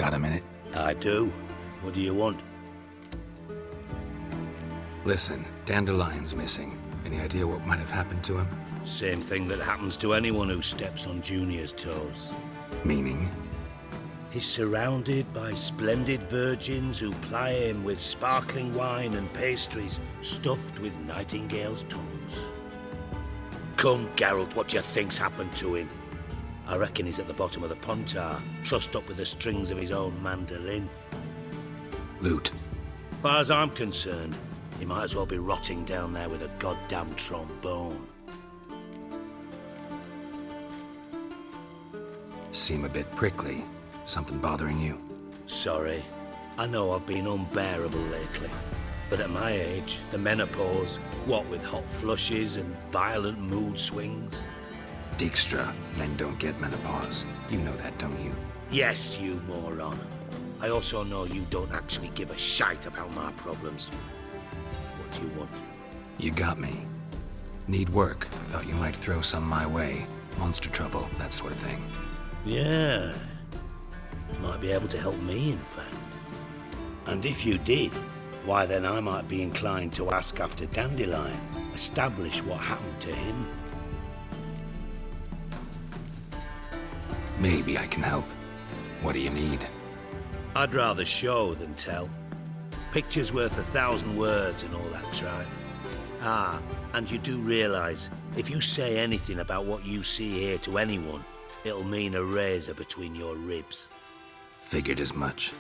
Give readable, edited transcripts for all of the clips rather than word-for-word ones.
Got a minute? I do. What do you want? Listen, Dandelion's missing. Any idea what might have happened to him? Same thing that happens to anyone who steps on Junior's toes. Meaning? He's surrounded by splendid virgins who ply him with sparkling wine and pastries stuffed with nightingales' tongues. Come, Geralt, what do you think's happened to him? I reckon he's at the bottom of the Pontar, trussed up with the strings of his own mandolin. Loot. As far as I'm concerned, he might as well be rotting down there with a goddamn trombone. Seem a bit prickly. Something bothering you? Sorry. I know I've been unbearable lately. But at my age, the menopause, what with hot flushes and violent mood swings. Dijkstra, men don't get menopause. You know that, don't you? Yes, you moron. I also know you don't actually give a shite about my problems. What do you want? You got me. Need work. Thought you might throw some my way. Monster trouble, that sort of thing. Yeah. Might be able to help me, in fact. And if you did, why then I might be inclined to ask after Dandelion, establish what happened to him. Maybe I can help. What do you need? I'd rather show than tell. Picture's worth 1,000 words and all that tribe. Ah, and you do realise, if you say anything about what you see here to anyone, it'll mean a razor between your ribs. Figured as much.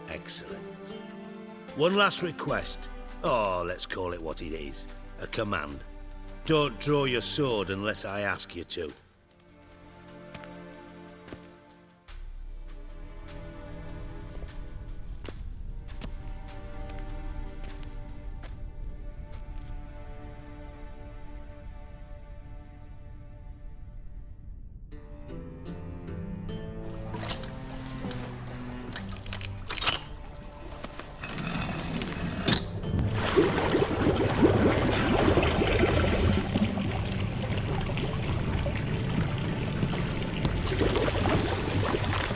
Excellent. One last request. Oh, let's call it what it is. A command. Don't draw your sword unless I ask you to.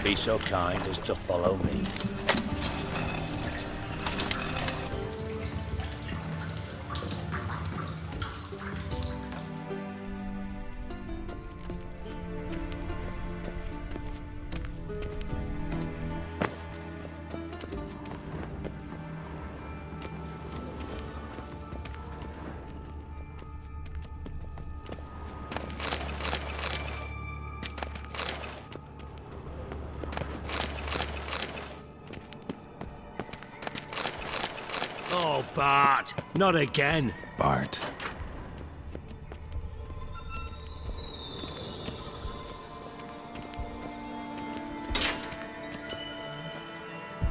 Be so kind as to follow me. Oh, Bart, not again. Bart.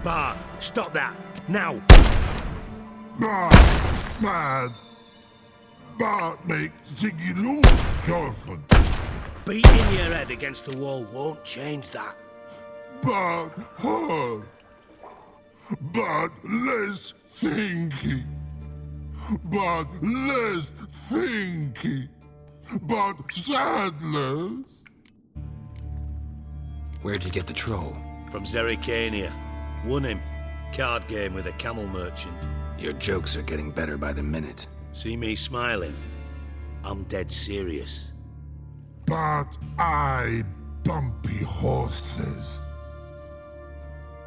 Bart, stop that, now. Bart, mad. Bart make Ziggy lose, Jonathan. Beating your head against the wall won't change that. Bart hard. Bart less thinky. Bart less thinky. Bart sadless. Where'd you get the troll? From Zerrikania. Won him. Card game with a camel merchant. Your jokes are getting better by the minute. See me smiling? I'm dead serious. But I bumpy horses.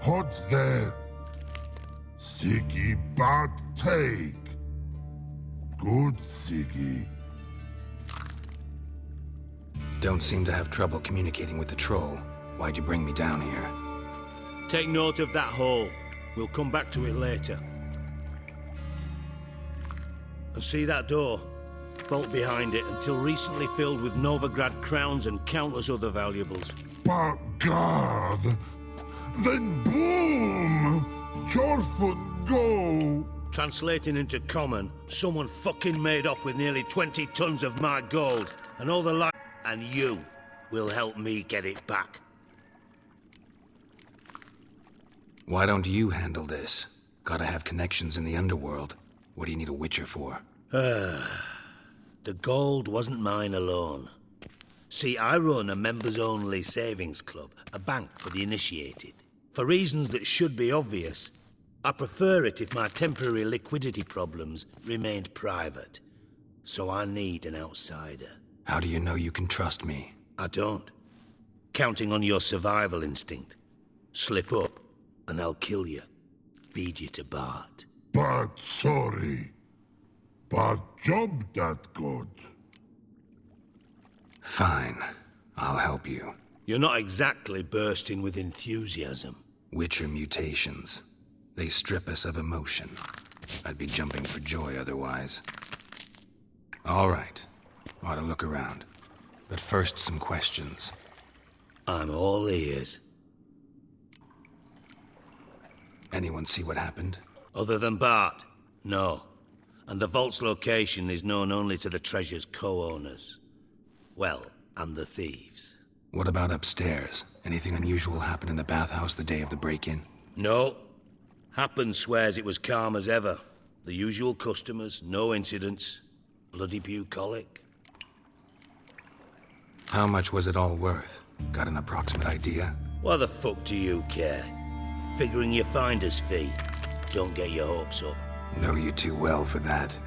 Hot there. Siggy but take. Good Siggy. Don't seem to have trouble communicating with the troll. Why'd you bring me down here? Take note of that hole. We'll come back to it later. And see that door? Vault behind it, until recently filled with Novigrad crowns and countless other valuables. But God. Then boom! Jorfun go! Translating into common, someone fucking made off with nearly 20 tons of my gold. And all the and you will help me get it back. Why don't you handle this? Gotta have connections in the underworld. What do you need a witcher for? The gold wasn't mine alone. See, I run a members-only savings club, a bank for the initiated. For reasons that should be obvious, I prefer it if my temporary liquidity problems remained private. So I need an outsider. How do you know you can trust me? I don't. Counting on your survival instinct. Slip up, and I'll kill you. Feed you to Bart. But sorry. But job that good. Fine. I'll help you. You're not exactly bursting with enthusiasm. Witcher mutations. They strip us of emotion. I'd be jumping for joy otherwise. All right. Ought to look around. But first, some questions. I'm all ears. Anyone see what happened? Other than Bart? No. And the vault's location is known only to the treasure's co-owners. Well, and the thieves. What about upstairs? Anything unusual happen in the bathhouse the day of the break-in? No. Happen swears it was calm as ever. The usual customers, no incidents. Bloody bucolic. How much was it all worth? Got an approximate idea? Why the fuck do you care? Figuring your finder's fee. Don't get your hopes up. Know you too well for that.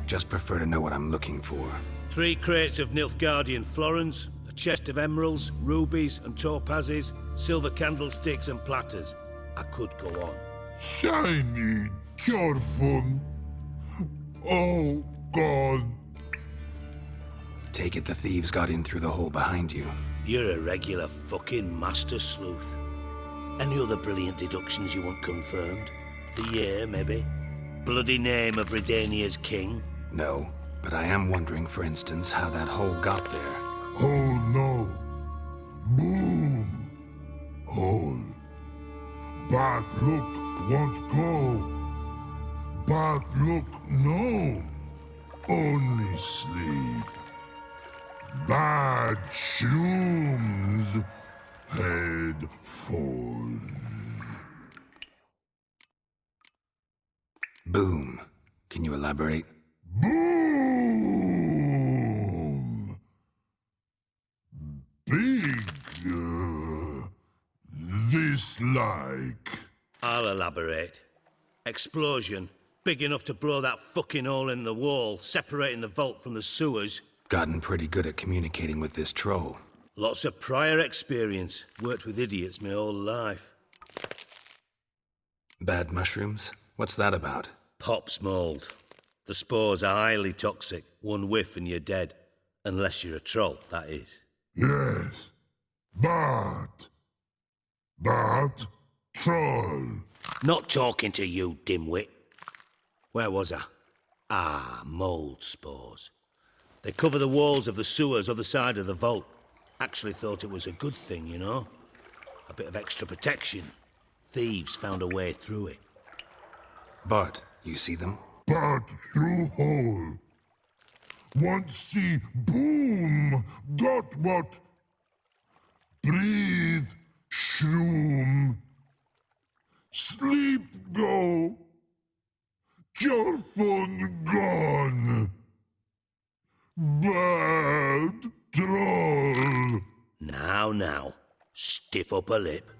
Just prefer to know what I'm looking for. 3 crates of Nilfgaardian florins, a chest of emeralds, rubies and topazes, silver candlesticks and platters. I could go on. Shiny, careful. Oh, God. Take it the thieves got in through the hole behind you. You're a regular fucking master sleuth. Any other brilliant deductions you want confirmed? The year, maybe? Bloody name of Redania's king? No, but I am wondering, for instance, how that hole got there. Oh, no. Boom. Hole. But look, won't go. But look, no. Only sleep. Bad shrooms. Head falls. Boom. Can you elaborate? Boom! Big. This like. I'll elaborate. Explosion. Big enough to blow that fucking hole in the wall, separating the vault from the sewers. Gotten pretty good at communicating with this troll. Lots of prior experience. Worked with idiots my whole life. Bad mushrooms? What's that about? Pops mold. The spores are highly toxic. One whiff and you're dead. Unless you're a troll, that is. Yes. But troll. Not talking to you, dimwit. Where was I? Ah, mold spores. They cover the walls of the sewers other side of the vault. Actually thought it was a good thing, you know? A bit of extra protection. Thieves found a way through it. Bart, you see them? But through hole. Want see boom. Got what? Breathe. Shroom. Sleep go. Your phone gone. Bad troll. Now. Stiff upper lip.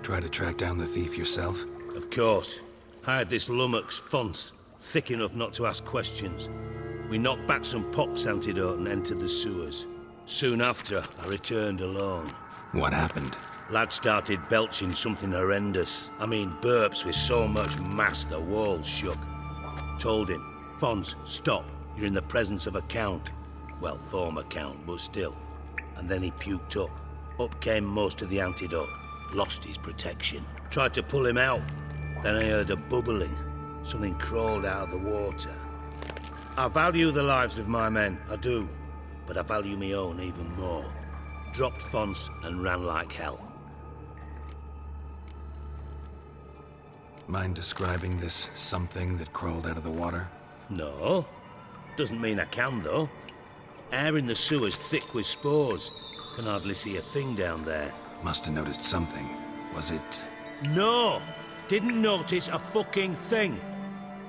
Try to track down the thief yourself? Of course. Hired this lummox Fons, thick enough not to ask questions. We knocked back some pops antidote and entered the sewers. Soon after, I returned alone. What happened? Lad started belching something horrendous. I mean, burps with so much mass the walls shook. Told him, Fons, stop. You're in the presence of a count. Well, former count, but still. And then he puked up. Up came most of the antidote. Lost his protection. Tried to pull him out. Then I heard a bubbling. Something crawled out of the water. I value the lives of my men, I do. But I value my own even more. Dropped Fons and ran like hell. Mind describing this something that crawled out of the water? No. Doesn't mean I can, though. Air in the sewer's thick with spores. Can hardly see a thing down there. Must have noticed something. Was it... No! Didn't notice a fucking thing.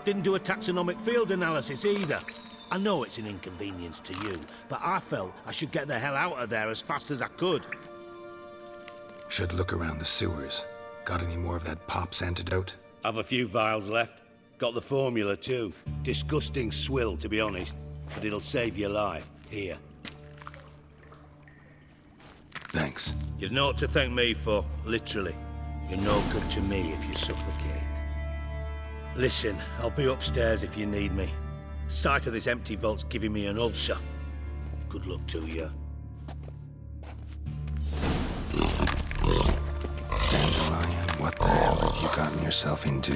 Didn't do a taxonomic field analysis either. I know it's an inconvenience to you, but I felt I should get the hell out of there as fast as I could. Should look around the sewers. Got any more of that Pop's antidote? Have a few vials left. Got the formula too. Disgusting swill, to be honest. But it'll save your life. Here. Thanks. You've naught to thank me for, literally. You're no good to me if you suffocate. Listen, I'll be upstairs if you need me. Sight of this empty vault's giving me an ulcer. Good luck to you. Dandelion, what the hell have you gotten yourself into?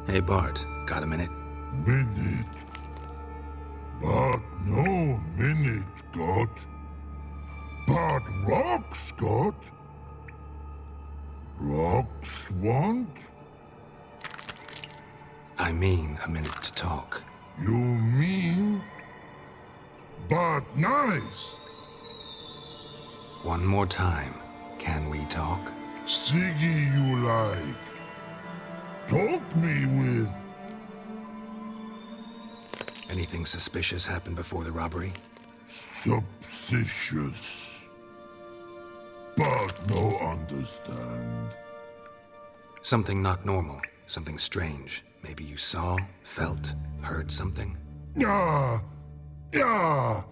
Hey Bart, got a minute? Minute. But no minute got. But rocks got. Rocks want? I mean a minute to talk. You mean? But nice. One more time. Can we talk? Siggy you like. Talk me with. Anything suspicious happened before the robbery? Suspicious. But no understand. Something not normal. Something strange. Maybe you saw, felt, heard something? Yeah. Yeah.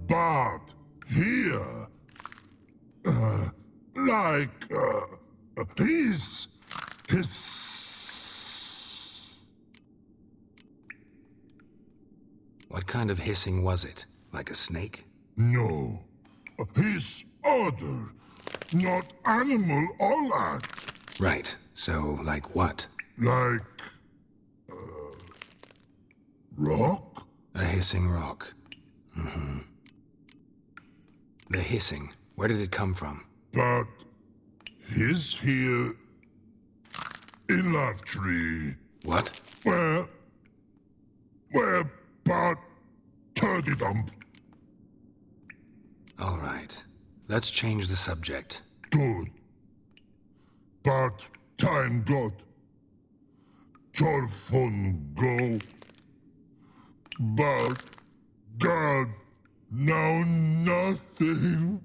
But here. His. What kind of hissing was it? Like a snake? No. His other. Not animal all that. Right. So, like what? Like. Rock? A hissing rock. Mm-hmm. The hissing. Where did it come from? But. His here. In that tree. What? Where. But. Turdy dump. All right. Let's change the subject. Good. But time got. Jorfun go. But God, now nothing.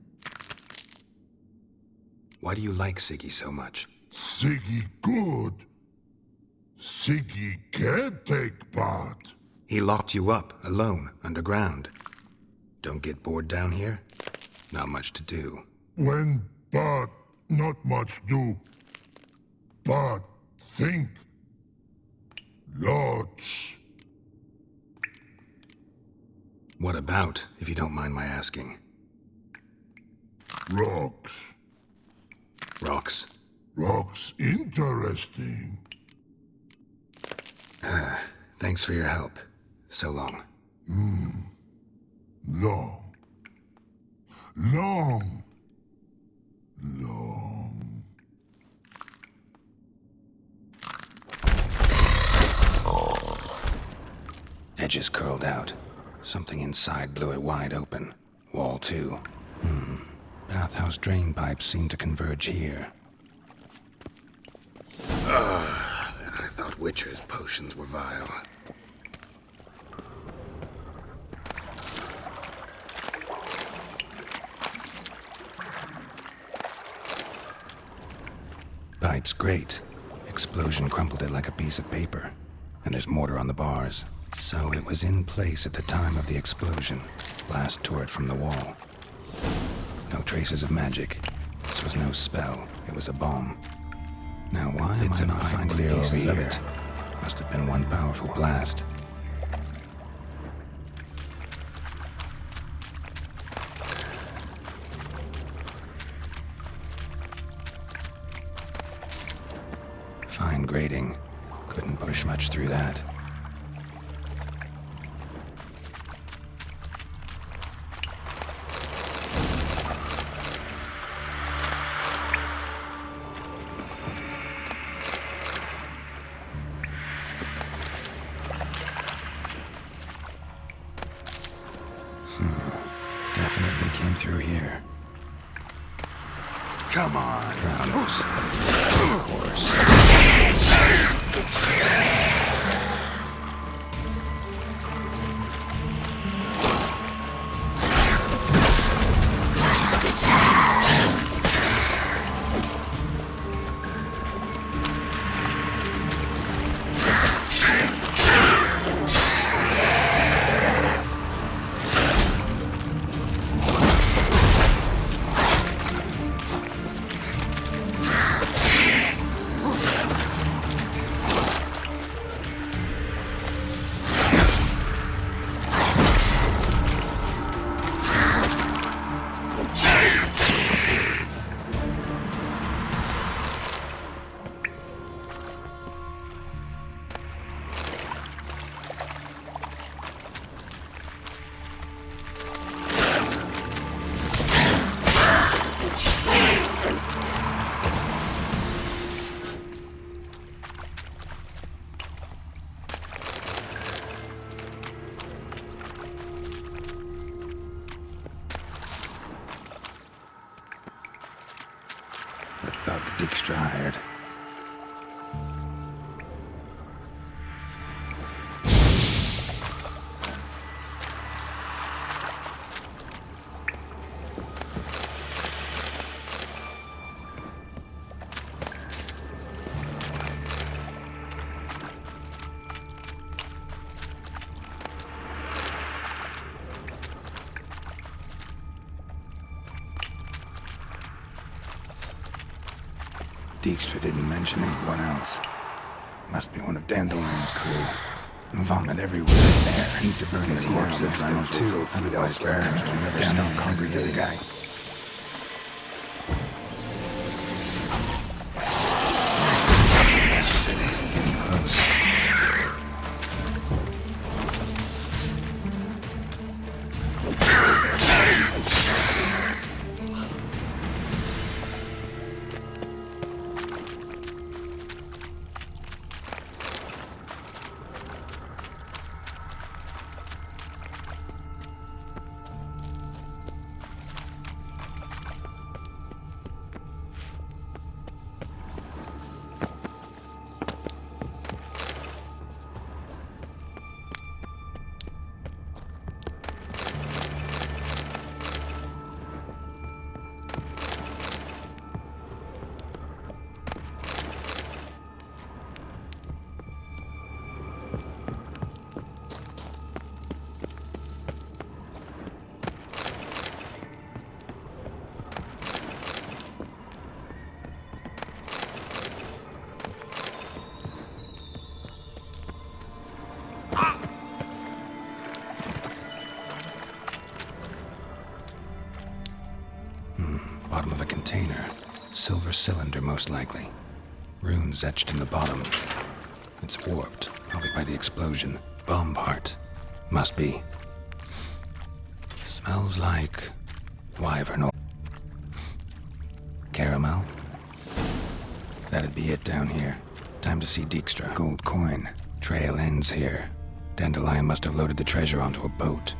Why do you like Siggy so much? Siggy good. Siggy can't take part. He locked you up, alone, underground. Don't get bored down here? Not much to do. When but not much do. But think. Lots. What about, if you don't mind my asking? Rocks. Rocks? Rocks interesting. Thanks for your help. So long. Long. Long. Long. Edges curled out. Something inside blew it wide open. Wall too. Bathhouse drain pipes seem to converge here. And I thought Witcher's potions were vile. Pipe's great. Explosion crumpled it like a piece of paper. And there's mortar on the bars. So it was in place at the time of the explosion. Blast tore it from the wall. No traces of magic. This was no spell. It was a bomb. Now why am I not finding pieces of it? Must have been one powerful blast. Fine grating. Couldn't push much through that. Definitely came through here. Come on. Drowners. Of course. Thug Dijkstra hired. Dijkstra didn't mention anyone else. Must be one of Dandelion's crew. Vomit everywhere in there. Need to burn his corpses down too. Otherwise, the Arabs will never stop conquering the other guy. Getting close. Bottom of a container. Silver cylinder, most likely. Runes etched in the bottom. It's warped, probably by the explosion. Bomb part. Must be. Smells like wyvern oil. Caramel. That'd be it down here. Time to see Dijkstra. Gold coin. Trail ends here. Dandelion must have loaded the treasure onto a boat.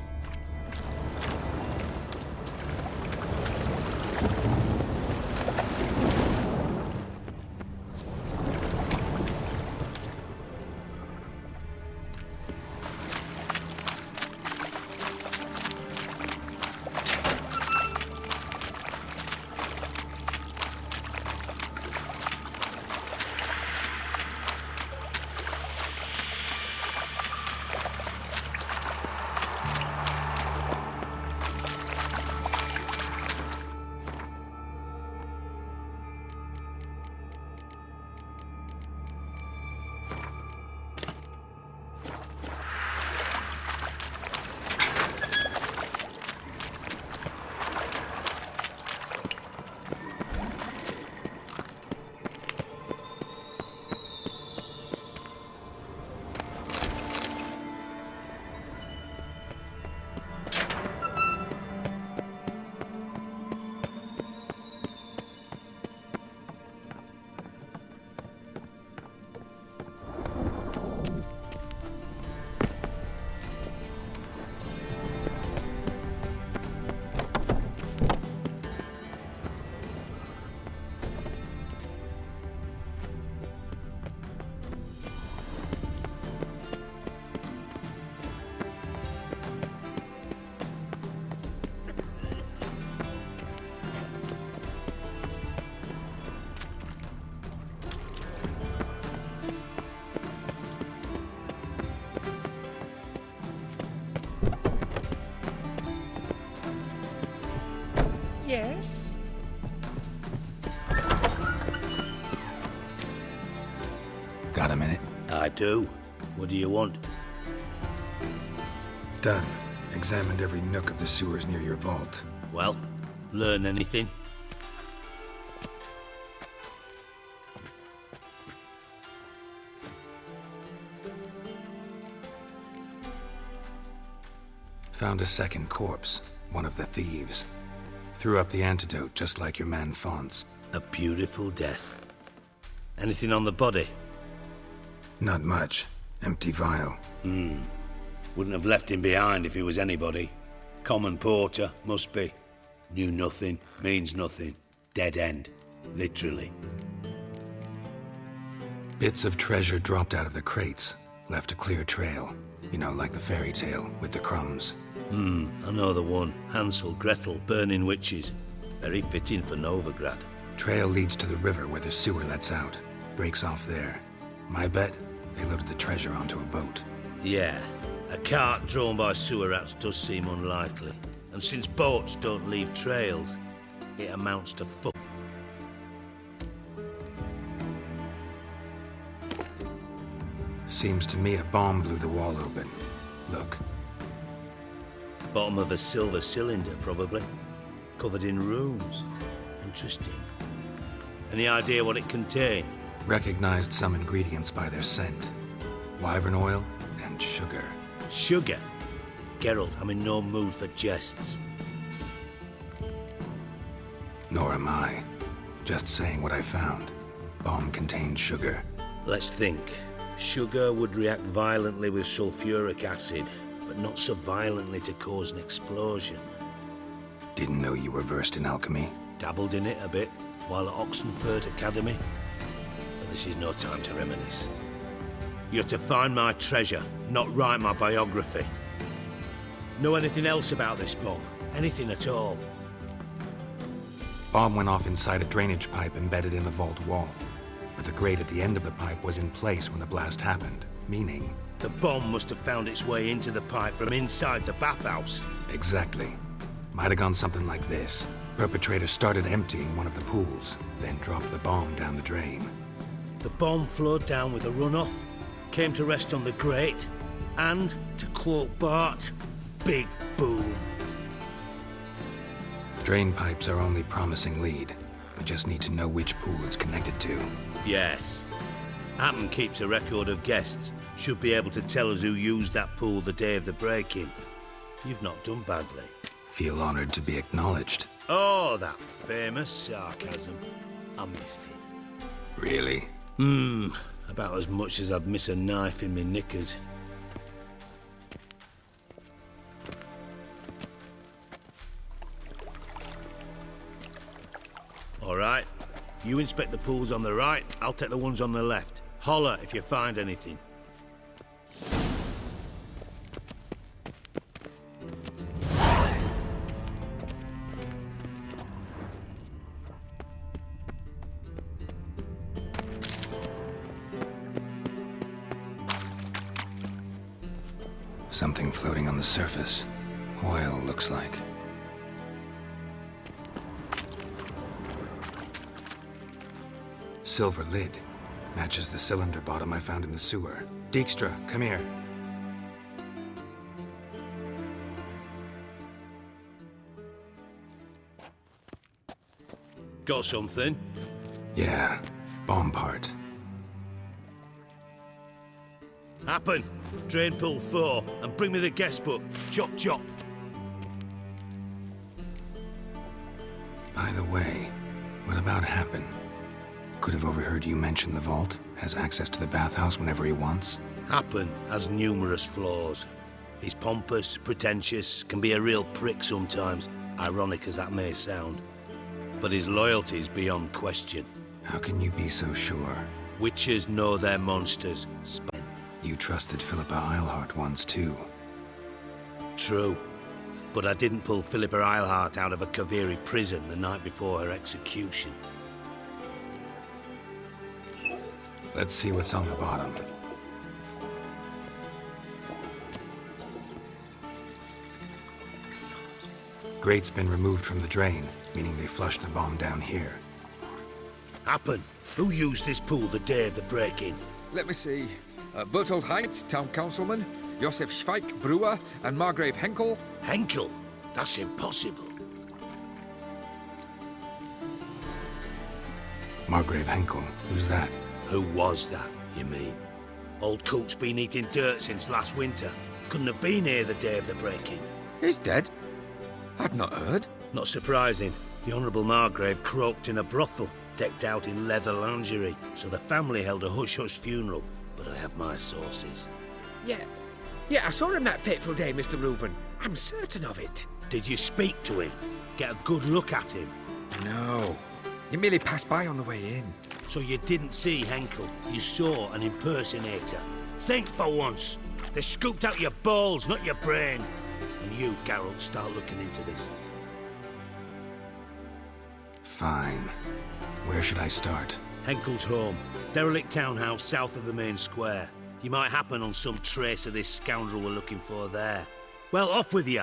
do. What do you want? Done. Examined every nook of the sewers near your vault. Well, learn anything? Found a second corpse, one of the thieves. Threw up the antidote just like your man Fonts. A beautiful death. Anything on the body? Not much. Empty vial. Wouldn't have left him behind if he was anybody. Common porter, must be. Knew nothing, means nothing. Dead end. Literally. Bits of treasure dropped out of the crates. Left a clear trail. You know, like the fairy tale, with the crumbs. I know the one. Hansel, Gretel, burning witches. Very fitting for Novigrad. Trail leads to the river where the sewer lets out. Breaks off there. My bet, they loaded the treasure onto a boat. Yeah. A cart drawn by sewer rats does seem unlikely. And since boats don't leave trails, it amounts to fuck. Seems to me a bomb blew the wall open. Look. Bottom of a silver cylinder, probably. Covered in runes. Interesting. Any idea what it contained? Recognized some ingredients by their scent. Wyvern oil and sugar. Sugar? Geralt, I'm in no mood for jests. Nor am I. Just saying what I found. Bomb contained sugar. Let's think. Sugar would react violently with sulfuric acid, but not so violently to cause an explosion. Didn't know you were versed in alchemy. Dabbled in it a bit while at Oxenford Academy. But this is no time to reminisce. You're to find my treasure, not write my biography. Know anything else about this bomb? Anything at all? Bomb went off inside a drainage pipe embedded in the vault wall. But the grate at the end of the pipe was in place when the blast happened, meaning... The bomb must have found its way into the pipe from inside the bathhouse. Exactly. Might have gone something like this. Perpetrator started emptying one of the pools, then dropped the bomb down the drain. The bomb flowed down with a runoff, came to rest on the grate, and, to quote Bart, big boom. Drain pipes are only promising lead. We just need to know which pool it's connected to. Yes. Hammond keeps a record of guests. Should be able to tell us who used that pool the day of the break-in. You've not done badly. Feel honored to be acknowledged. Oh, that famous sarcasm. I missed it. Really? About as much as I'd miss a knife in me knickers. All right. You inspect the pools on the right, I'll take the ones on the left. Holler if you find anything. Something floating on the surface. Oil, looks like. Silver lid. Matches the cylinder bottom I found in the sewer. Dijkstra, come here. Got something? Yeah, bomb part. Happen. Drain pool 4, and bring me the guest book. Chop chop. By the way, what about Happen? Could have overheard you mention the vault. Has access to the bathhouse whenever he wants. Happen has numerous flaws. He's pompous, pretentious, can be a real prick sometimes, ironic as that may sound. But his loyalty is beyond question. How can you be so sure? Witches know their monsters. You trusted Philippa Eilhart once too. True. But I didn't pull Philippa Eilhart out of a Kaviri prison the night before her execution. Let's see what's on the bottom. Grate's been removed from the drain, meaning they flushed the bomb down here. Happen. Who used this pool the day of the break-in? Let me see. Bertold Heinz, town councilman, Josef Schweik, brewer, and Margrave Henkel. Henkel? That's impossible. Margrave Henkel, who's that? Who was that, you mean? Old Coot's been eating dirt since last winter. Couldn't have been here the day of the break-in. He's dead? I'd not heard. Not surprising. The Honourable Margrave croaked in a brothel, decked out in leather lingerie, so the family held a hush-hush funeral. But I have my sources. Yeah, I saw him that fateful day, Mr. Reuven. I'm certain of it. Did you speak to him? Get a good look at him? No. He merely passed by on the way in. So you didn't see Henkel. You saw an impersonator. Think for once. They scooped out your balls, not your brain. And you, Geralt, start looking into this. Fine. Where should I start? Henkel's home. Derelict townhouse south of the main square. You might happen on some trace of this scoundrel we're looking for there. Well, off with you.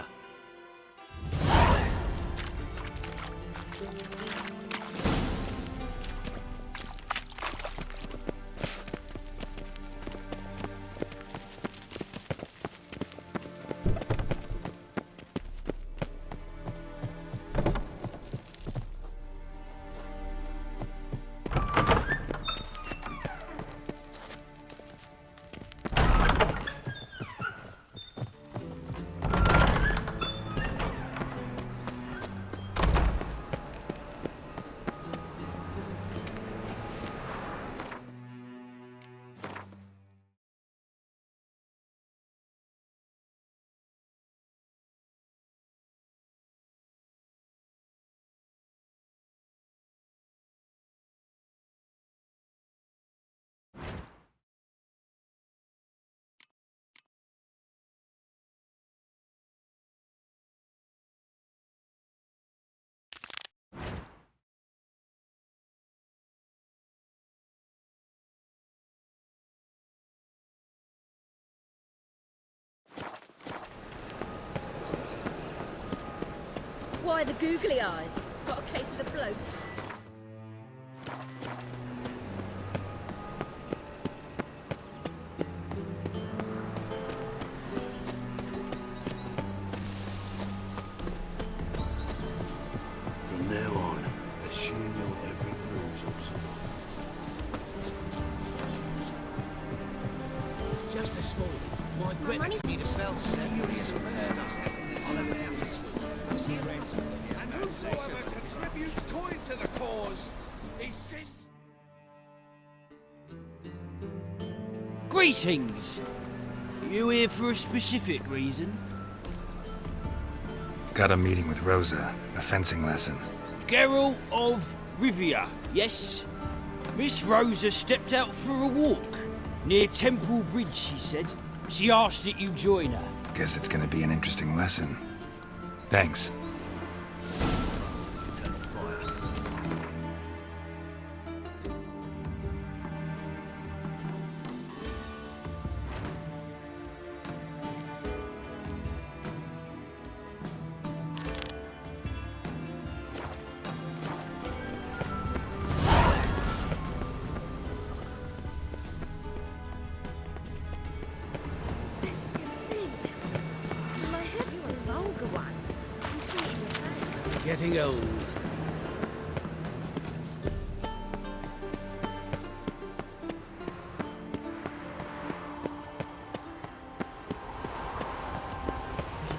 Why the googly eyes? Got a case of the bloats? From now on, assume your every move's Just this morning, my money's need to smell serious and whosoever contributes coin to the cause is sent. Greetings! You here for a specific reason? Got a meeting with Rosa, a fencing lesson. Geralt of Rivia, yes? Miss Rosa stepped out for a walk. Near Temple Bridge, she said. She asked that you join her. Guess it's gonna be an interesting lesson. Thanks. My head's a vulgar one. I can see it in your face. Getting old.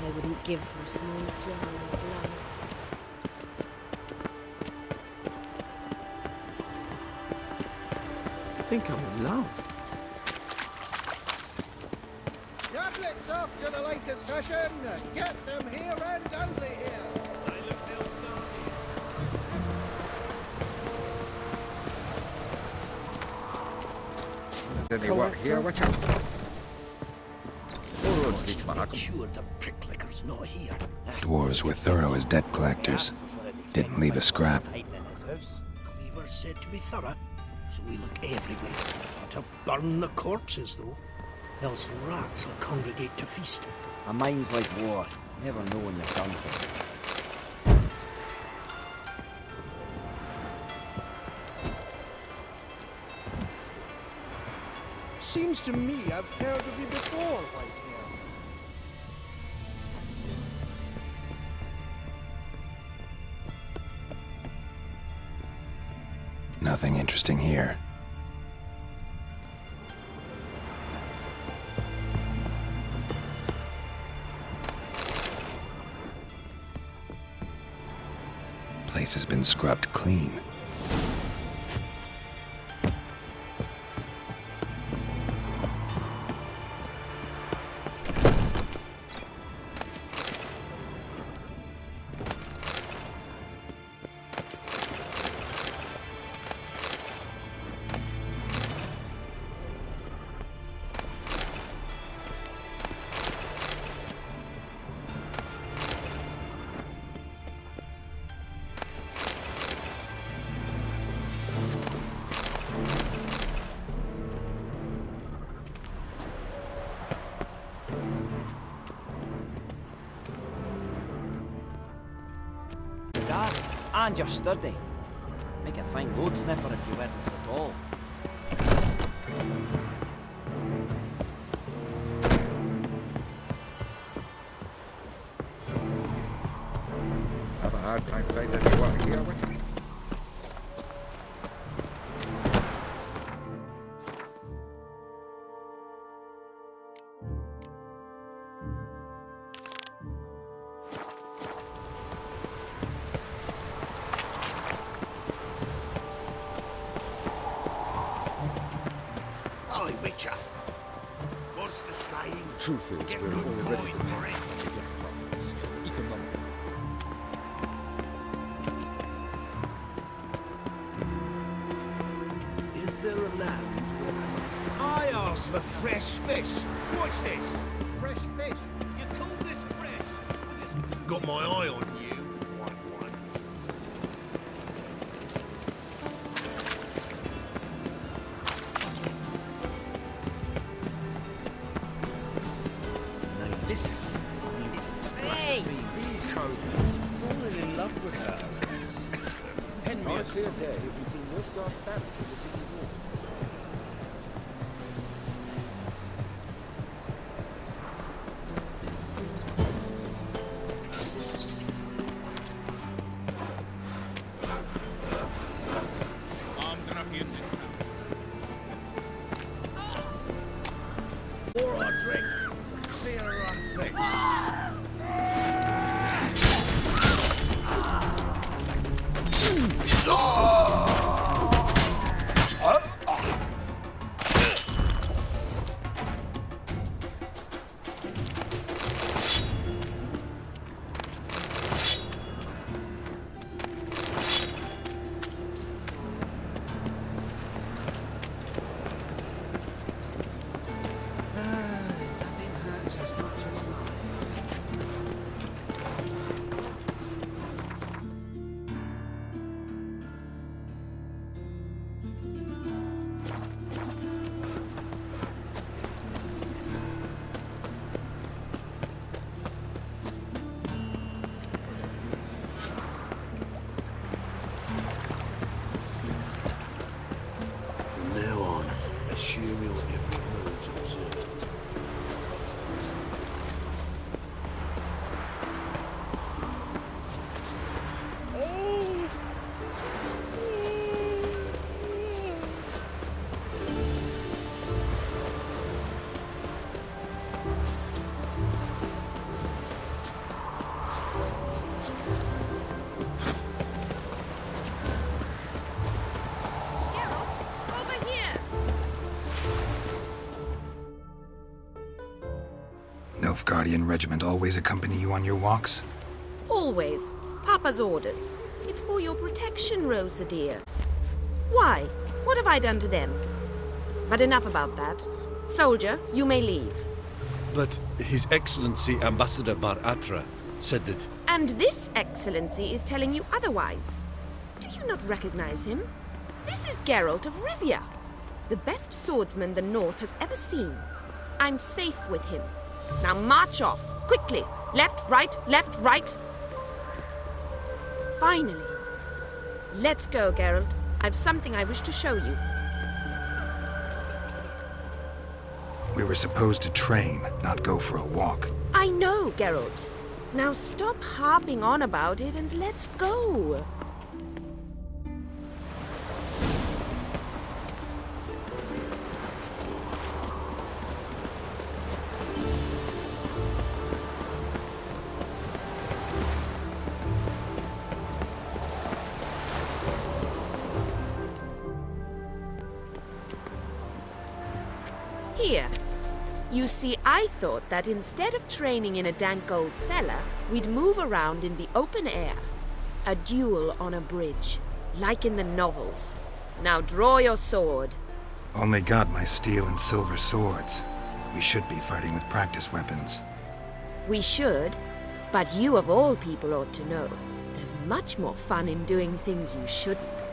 I wouldn't give for a small jar of blood. I think I'm in love. Tablets after the latest fashion. Get them here and only here. Then they work here, watch out. Make sure the pricklicker's not here. Dwarves were thorough as debt collectors. Didn't leave a scrap. Cleaver said to be thorough, so we look everywhere. Not to burn the corpses, though. Else rats will congregate to feast. A mind's like war. Never know when you're done for. Seems to me I've heard of you before, Whitehair. Nothing interesting here. Place has been scrubbed clean. And you're sturdy. Make a fine load sniffer if you weren't so tall. Have a hard time finding anyone here with me. Oi, Witcher. What's the saying? Truth is, Get we're good already coin for it. economic. Is there a land? I asked for fresh fish. What's this? Fresh fish. You call this fresh? Got my eye on you. One. Now listen. Hey! He's fallen in love with her. Henry, on a clear day, you can see no dark banners from the city wall. More I drink, the clearer I think. Nothing hurts as much as life. From now on, assume your every move's observed. Geralt, over here! Nilfgaardian regiment always accompany you on your walks? Always. Papa's orders. It's for your protection, Rosa dear. Why? What have I done to them? But enough about that. Soldier, you may leave. But His Excellency Ambassador Var Atra said that... And this excellency is telling you otherwise. Do you not recognize him? This is Geralt of Rivia, the best swordsman the North has ever seen. I'm safe with him. Now march off, quickly. Left, right, left, right. Finally. Let's go, Geralt. I've something I wish to show you. We were supposed to train, not go for a walk. I know, Geralt. Now stop harping on about it and let's go. Here. You see, I thought that instead of training in a dank old cellar, we'd move around in the open air. A duel on a bridge, like in the novels. Now draw your sword. Only got my steel and silver swords. We should be fighting with practice weapons. We should, but you of all people ought to know. There's much more fun in doing things you shouldn't.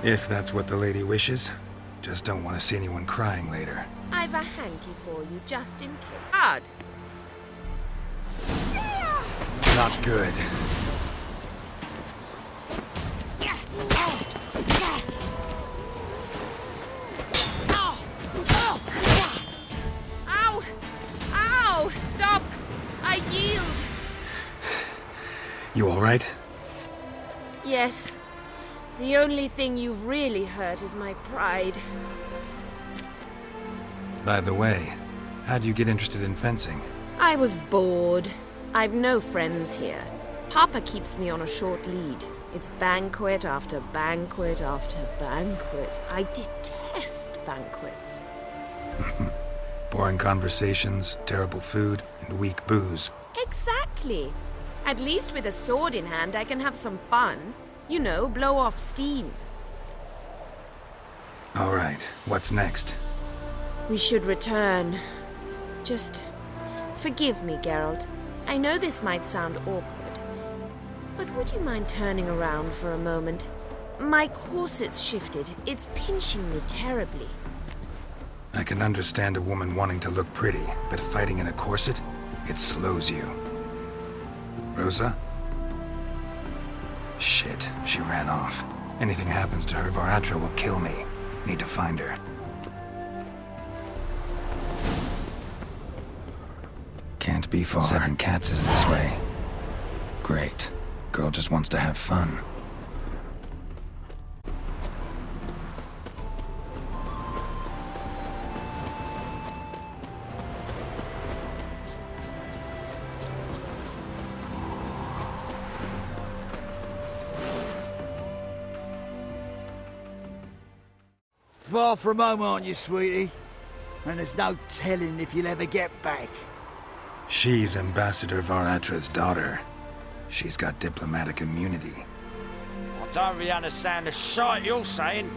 If that's what the lady wishes. Just don't want to see anyone crying later. I've a hanky for you, just in case. Hard! Not good. Ow! Ow! Stop! I yield! You all right? Yes. The only thing you've really hurt is my pride. By the way, how'd you get interested in fencing? I was bored. I've no friends here. Papa keeps me on a short lead. It's banquet after banquet after banquet. I detest banquets. Boring conversations, terrible food, and weak booze. Exactly. At least with a sword in hand, I can have some fun. You know, blow off steam. All right, what's next? We should return. Just forgive me, Geralt. I know this might sound awkward, but would you mind turning around for a moment? My corset's shifted. It's pinching me terribly. I can understand a woman wanting to look pretty, but fighting in a corset, it slows you. Rosa? Shit, she ran off. Anything happens to her, Varatra will kill me. Need to find her. Can't be far. 7 Cats is this way. Great. Girl just wants to have fun. Far from home, aren't you, sweetie? And there's no telling if you'll ever get back. She's Ambassador Varatra's daughter. She's got diplomatic immunity. I don't really understand the shite you're saying.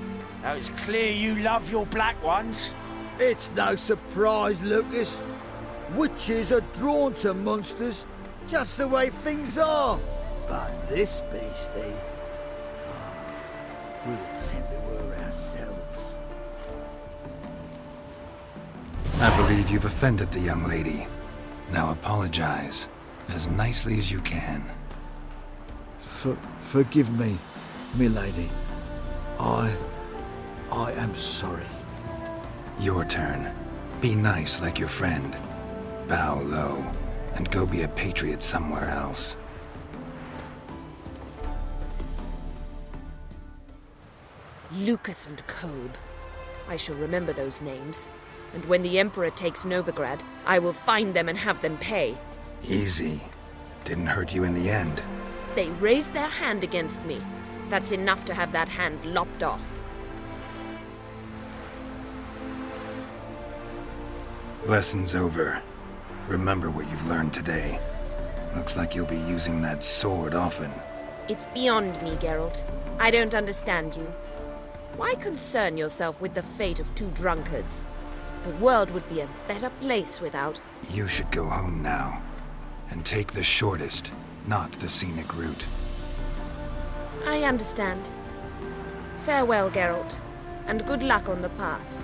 Now it's clear you love your black ones. It's no surprise, Lucas. Witches are drawn to monsters, just the way things are. But this beastie, we'll tend to her ourselves. I believe you've offended the young lady. Now apologize, as nicely as you can. Forgive me, milady. I am sorry. Your turn. Be nice like your friend. Bow low, and go be a patriot somewhere else. Lucas and Kobe. I shall remember those names. And when the Emperor takes Novigrad, I will find them and have them pay. Easy. Didn't hurt you in the end. They raised their hand against me. That's enough to have that hand lopped off. Lesson's over. Remember what you've learned today. Looks like you'll be using that sword often. It's beyond me, Geralt. I don't understand you. Why concern yourself with the fate of 2 drunkards? The world would be a better place without... You should go home now. And take the shortest, not the scenic route. I understand. Farewell, Geralt. And good luck on the path.